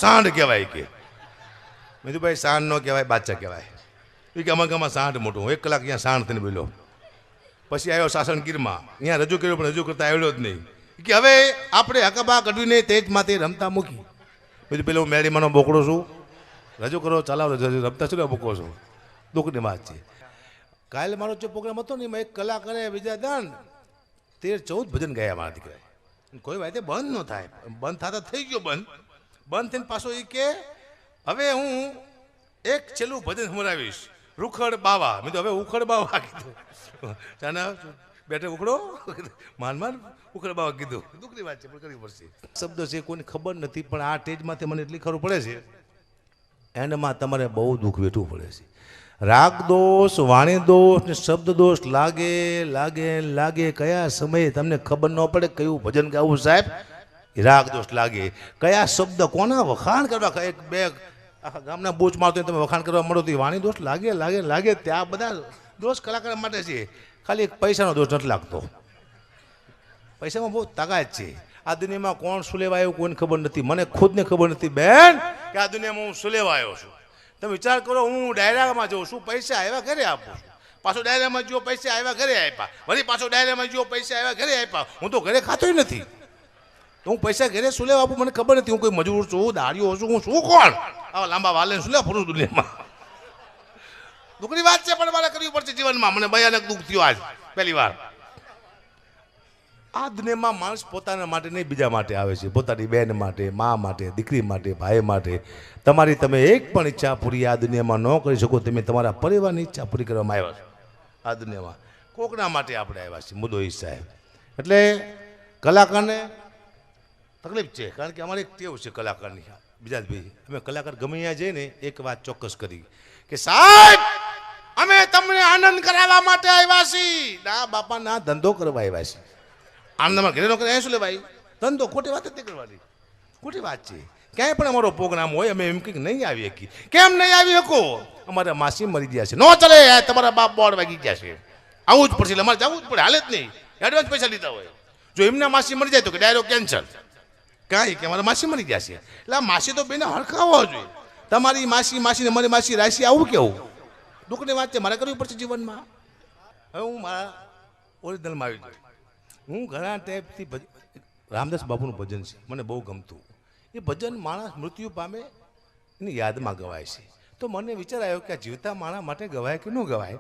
સાંઢ કહેવાય કે મેં કીધું ભાઈ સાંઢ ન કહેવાય બાદશાહ કહેવાય એ કે અમારા ગામમાં સાંઢ મોટું 1 કલાક અહીંયા સાંઢ થઈને બોલ્યો પછી આવ્યો સાસણગીરમાં અહીંયા રજૂ કર્યો પણ રજૂ કરતા આવ્યો જ નહીં કે હવે આપણે હકાબા કઢવીને તેજ માથે રમતા મૂકી બીજું પેલો મેળીમાંનો બોકડો છું રજૂ કરો ચલાવો રમતા શું બોકો છો દુઃખની વાત છે કાલે મારો જે પ્રોગ્રામ હતો ને એમાં 1 કલાક અને બીજા દાન 13-14 ભજન ગાયા મારા દીકરા કોઈ વાતે બંધ ન થાય બંધ થતા થઈ ગયો બંધ થઈને પાછો એ કે હવે હું એક છેલ્લું ભજન સંભળાવીશ રૂખડ બાવા મેં તો હવે ઉખડ બાવા કીધું ચાના બેઠે ઉખડો માન ઉખડ બાવા કીધું દુઃખની વાત છે પણ કરવી પડશે શબ્દ છે કોઈને ખબર નથી પણ આ સ્ટેજમાંથી મને એટલી ખબર પડે છે એન્ડમાં તમારે બહુ દુઃખ વેઠવું પડે છે રાગ દોષ વાણી દોષ ને શબ્દ દોષ લાગે કયા સમયે તમને ખબર ન પડે કયું ભજન ગાવું સાહેબ રાગ દોષ લાગે કયા શબ્દ કોના વખાણ કરવા એક બે આખા ગામના બૂચ મારતો તમે વખાણ કરવા મળો તો વાણી દોષ લાગે ત્યાં બધા દોષ કલાકાર માટે છે ખાલી એક પૈસાનો દોષ નથી લાગતો પૈસામાં બહુ તાકાત છે આ દુનિયામાં કોણ શું લેવા આવ્યું કોઈને ખબર નથી મને ખુદને ખબર નથી બેન કે આ દુનિયામાં હું શું લેવા આવ્યો છું તમે વિચાર કરો હું ડાયરામાં જાઉં છું પૈસા આવ્યા ઘરે આપું છું પાછો ડાયરામાં જો પૈસા આવ્યા ઘરે આપ્યા વળી પાછો ડાયરામાં જો પૈસા આવ્યા ઘરે આપ્યા હું તો ઘરે ખાતો નથી તો હું પૈસા ઘરે શું લેવા આપું મને ખબર નથી હું કોઈ મજૂર છું દાડીઓ છું હું શું કોણ આવા લાંબા વાલે શું લેવા પુરુષ દુનિયામાં દુઃખની વાત છે પણ મારે કરવી પડશે જીવનમાં મને ભયાનક દુઃખ થયો આજ પહેલી વાર આ દુનિયામાં માણસ પોતાના માટે નહીં બીજા માટે આવે છે પોતાની બહેન માટે મા માટે દીકરી માટે ભાઈ માટે તમારી તમે એક પણ ઈચ્છા પૂરી આ દુનિયામાં ન કરી શકો તમે તમારા પરિવારની ઈચ્છા પૂરી કરવામાં આવ્યા છો આ દુનિયામાં કોકના માટે આપણે આવ્યા છીએ મુદ્દો એ સાહેબ એટલે કલાકારને તકલીફ છે કારણ કે અમારે એક ટેવ છે કલાકારની બીજા ભાઈ અમે કલાકાર ગમે ત્યાં જઈએ ને એક વાત ચોક્કસ કરી કે સાહેબ અમે તમને આનંદ કરાવવા માટે આવ્યા છીએ ના બાપા ના ધંધો કરવા આવ્યા છીએ આનંદમાં ઘરે નો કરે શું લે ભાઈ ધંધો ખોટી વાત જ કરવાની ખોટી વાત છે ક્યાંય પણ અમારો પ્રોગ્રામ હોય અમે એમ કંઈક નહીં આવી શકીએ કેમ નહીં આવી શકો અમારા માસી મરી ગયા છે ન ચાલે તમારા બાપ બોર્ડ વાગી ગયા છે આવું જ પડશે એટલે અમારે જવું જ પડે હાલે જ નહીં એડવાન્સ પૈસા લીધા હોય જો એમના માસી મરી જાય તો કે ડાયરેક્ટ કેન્સલ કાંઈ કે અમારા માસી મરી ગયા છે એટલે આ માસી તો બેને હરખાવો જોઈએ તમારી માસી ને મારી માસી રાશિ આવું કેવું દુઃખની વાત છે મારે કરવી પડશે જીવનમાં હવે હું મારા ઓરિજિનલમાં આવી ગયો હું ઘણા ટાઈપથી રામદાસ બાપુનું ભજન છે મને બહુ ગમતું એ ભજન માણસ મૃત્યુ પામે એની યાદમાં ગવાય છે તો મને વિચાર આવ્યો કે આ જીવતા માણસ માટે ગવાય કે ન ગવાય